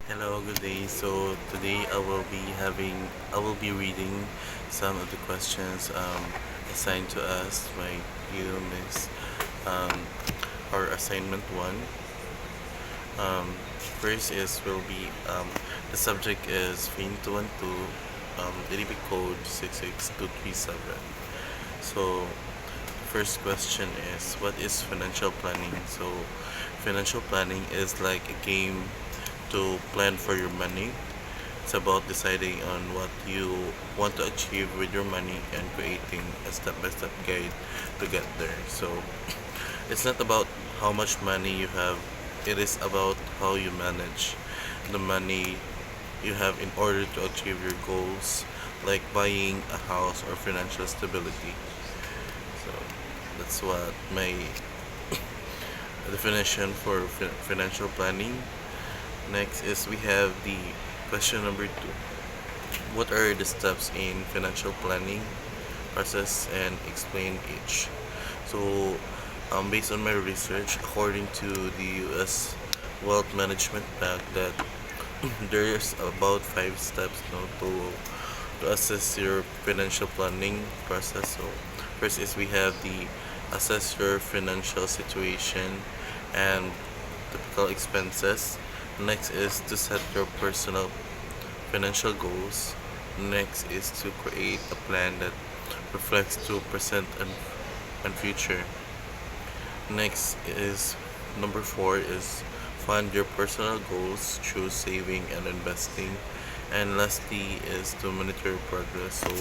Hello, good day. So today I will be reading some of the questions assigned to us by you, Miss. Um, our assignment one. First is will be the subject is FIN 212, DDP code 66237. So first question is what is financial planning? So financial planning is like a game to plan for your money. It's about deciding on what you want to achieve with your money and creating a step-by-step guide to get there. So it's not about how much money you have, it is about how you manage the money you have in order to achieve your goals, like buying a house or financial stability. So that's what my definition for financial planning. Next is we have the question number two. What are the steps in financial planning process and explain each? So, based on my research, according to the U.S. Wealth Management Act, that there's about 5 steps now to assess your financial planning process. So, first is we have the assess your financial situation and typical expenses. Next is to set your personal financial goals. Next is to create a plan that reflects to present and future. Next is number four is fund your personal goals through saving and investing. And lastly is to monitor your progress. So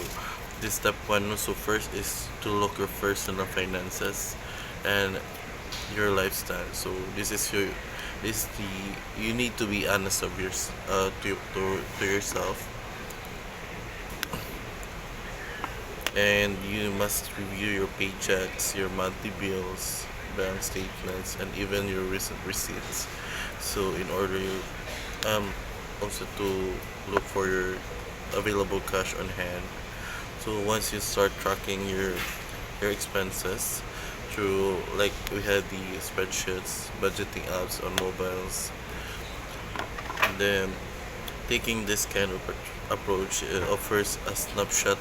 this step one. So first is to look your personal finances and your lifestyle. So this is the you need to be honest of your to yourself, and you must review your paychecks, your monthly bills, bank statements, and even your recent receipts. So in order um also to look for your available cash on hand. So once you start tracking your expenses through, like, we had the spreadsheets, budgeting apps on mobiles, and then taking this kind of approach offers a snapshot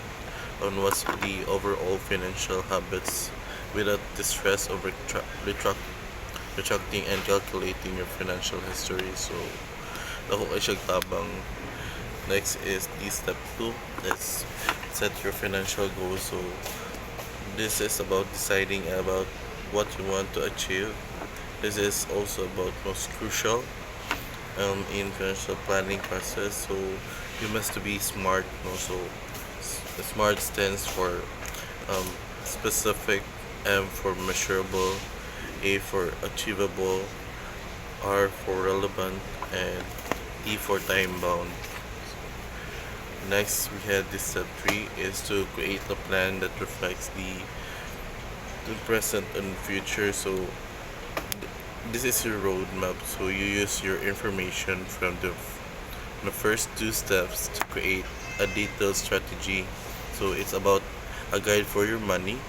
on what's the overall financial habits without the stress of retracting and calculating your financial history. So, ako ay siyang tabang. Next is the step 2. Let's set your financial goals. So, this is about deciding about what you want to achieve. This is also about most crucial in financial planning process. So you must be smart. Also, smart stands for specific, M for measurable, A for achievable, R for relevant, and T for time bound. Next, we had this step 3 is to create a plan that reflects the present and future. So this is your roadmap. So you use your information from the first two steps to create a detailed strategy. So it's about a guide for your money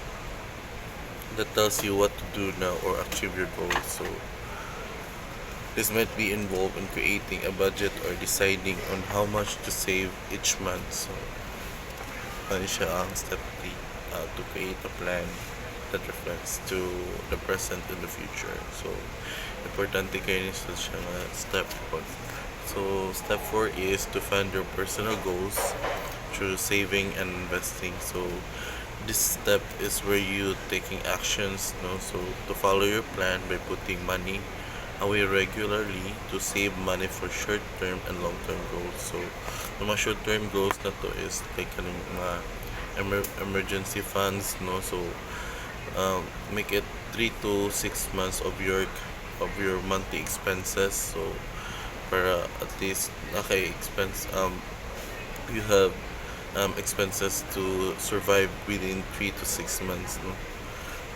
that tells you what to do now or achieve your goals. So this might be involved in creating a budget or deciding on how much to save each month. So ano siya ang step 3, to create a plan that reflects to the present and the future. So importante kayo ni sa siya nga step 1. So step 4 is to fund your personal goals through saving and investing. So this step is where you taking actions, no, so to follow your plan by putting money away regularly to save money for short-term and long-term goals. So yung mga short-term goals na to is like mga emergency funds, no, so make it 3 to 6 months of your monthly expenses. So para at least expense you have expenses to survive within 3 to 6 months, no?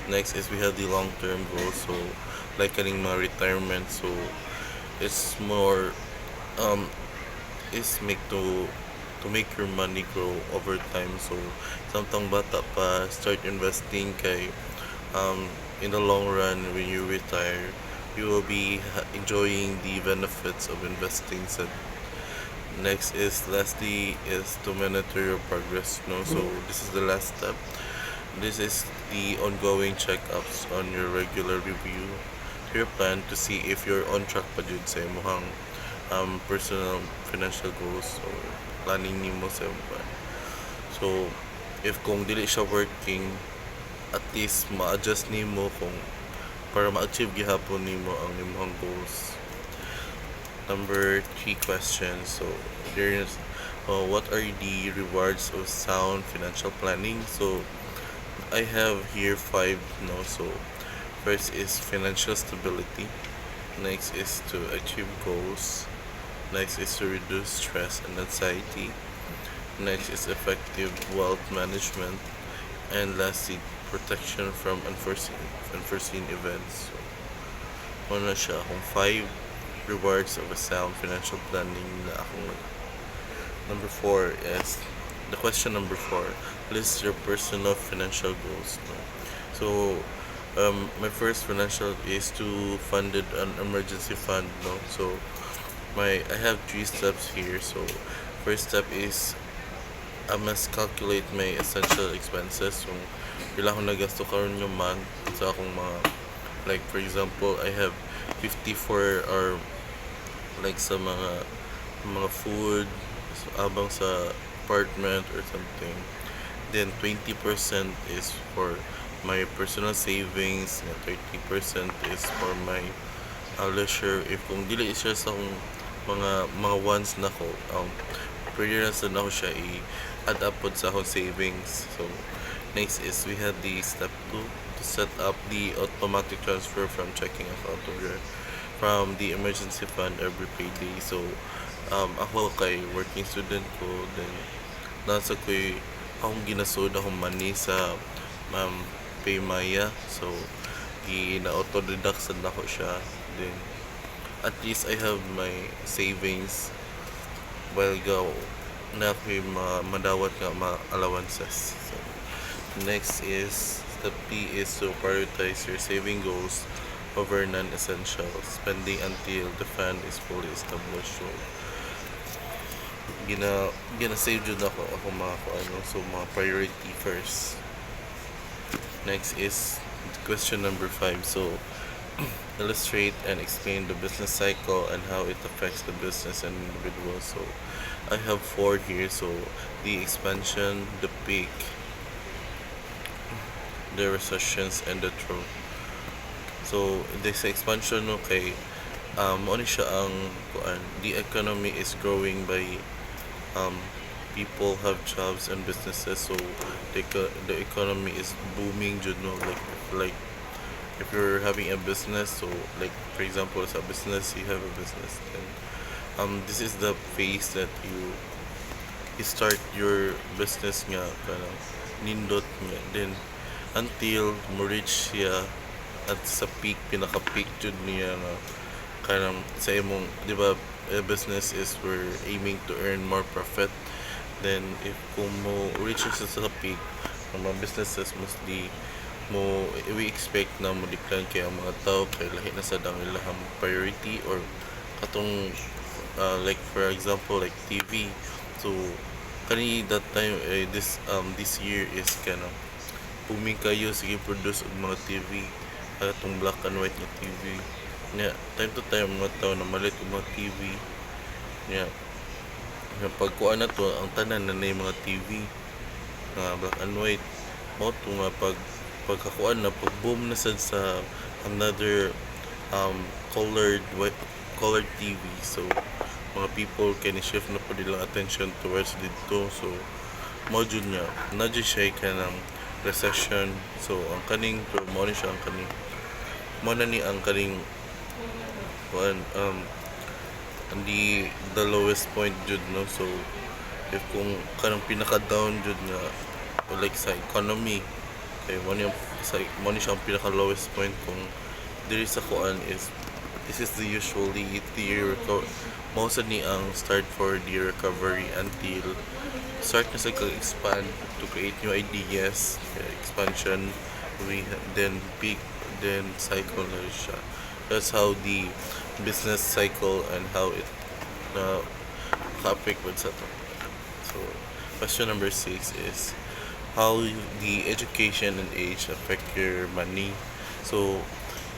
Next is we have the long term goals. So like kaning mga retirement. So it's more um is make to make your money grow over time. So samtang bata pa, start investing kay in the long run when you retire, you will be enjoying the benefits of investing. So next is lastly is to monitor your progress. No, so this is the last step. This is the ongoing checkups on your regular review to your plan to see if you're on track pa jud sa imong personal financial goals or planning nimo sa imong plan. So if kung dili siya working, at least ma-adjust nimo kung para ma-achieve gihapon nimo ang imong goals. Number 3 question. So there's what are the rewards of sound financial planning? So I have here five. No, so first is financial stability. Next is to achieve goals. Next is to reduce stress and anxiety. Next is effective wealth management. And lastly, protection from unforeseen events. So, ano siya, kung 5 rewards of a sound financial planning na akong number 4 is the question number 4, list your personal financial goals. No? So my first financial is to fund an emergency fund. No, so I have 3 steps here. So first step is I must calculate my essential expenses. So pila akong nagasto karon yung month sa akong mga, like for example I have 54 or like sa mga food abang sa apartment or something. Then 20% is for my personal savings, and 30% is for my leisure. If kung dili siya sa akong mga wants na ko, pwede na sa ako siya i-add up pod sa akong savings. So next is we have the step 2 to set up the automatic transfer from checking account of your from the emergency fund every payday. So ako kay working student ko, then nasa ko'y akong ginasod akong money sa Paymaya. So gina-auto-deduct sad nako siya. Then at least I have my savings while go na ko'y madawat nga allowances. So next is step P is to prioritize your saving goals over non-essential spending until the fund is fully established. So gina-save jud ako mga ano, so mga priority first. Next is question number 5. So illustrate and explain the business cycle and how it affects the business and individual. So I have 4 here. So the expansion, the peak, the recessions, and the trough. So this expansion, okay, ano siya ang the economy is growing by people have jobs and businesses, so the economy is booming, you know, like if you're having a business, so like for example as a business, you have a business, and this is the phase that you start your business nga kanang nindot nga, then until mo reach siya at sa peak, pinaka peak jud niya nga kanang sa imong, di ba, business is we're aiming to earn more profit. Then if kung mo reach sa peak, ang mga businesses mostly mo we expect na mo decline kay ang mga tao kay lahi na sa dang ilahang priority or katong like for example like TV. So kani that time this year is kana booming kayo sige produce og mga TV katong black and white nga TV. Yeah, time to time mga tao na malit og mga TV. Yeah. Pagkuan na to ang tanan na mga TV nga black and white mo to nga pagkakuan na pag boom na sad sa another colored TV. So mga people can shift na po nilang attention towards dito. So mo jud niya na jud siya kanang recession. So ang kaning mo ni siya ang kaning mo na ni ang kaning kuan the lowest point jud, no. So if kung kanang pinaka down jud nga like sa economy kay mo ni siya ang pinaka lowest point kung diri sa kuan is this is the usually the most ni ang start for the recovery until start na sa expand to create new ideas, expansion, we then peak, then cycle na siya. That's how the business cycle and how it uh, topic would settle. So, question number 6 is how the education and age affect your money. So,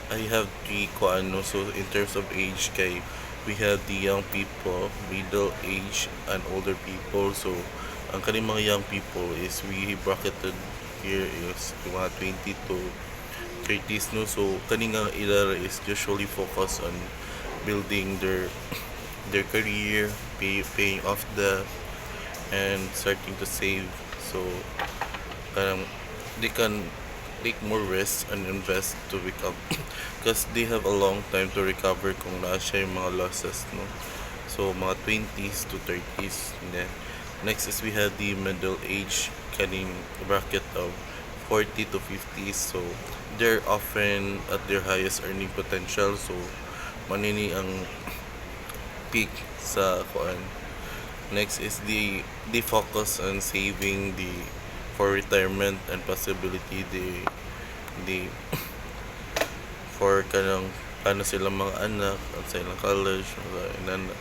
I have three kuano. So, in terms of age, kay, we have the young people, middle age, and older people. So, ang kaning mga young people is we bracketed here is yung mga 20 to 30s, no. So, kaning nga ila is usually focused on building their career, paying off the and starting to save. So, they can take more risks and invest to become because they have a long time to recover kung naa siya yung mga losses, no. So mga 20s to 30s. And then next is we have the middle age kaning bracket of 40 to 50s. So they're often at their highest earning potential. So manini ang peak sa kuan. Next is the focus on saving the for retirement and possibility the for kanang paano sila mga anak at sa ilang college mga inanak.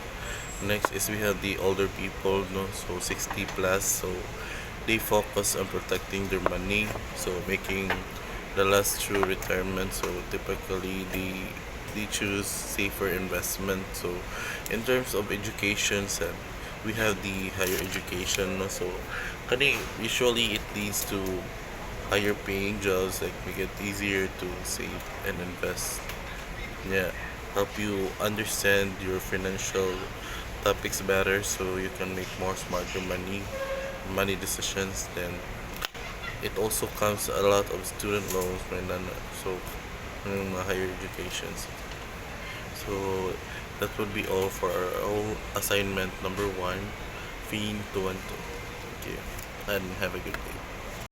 Next is we have the older people, no, so 60 plus. So they focus on protecting their money, so making the last true retirement. So typically they choose safer investment. So in terms of education, we have the higher education, no? So kani usually it leads to higher paying jobs, like make it easier to save and invest. Yeah, help you understand your financial topics better so you can make more smarter money decisions. Then it also comes a lot of student loans when so higher educations. So that would be all for our whole assignment number 1, Fiend 212. Thank you and have a good day.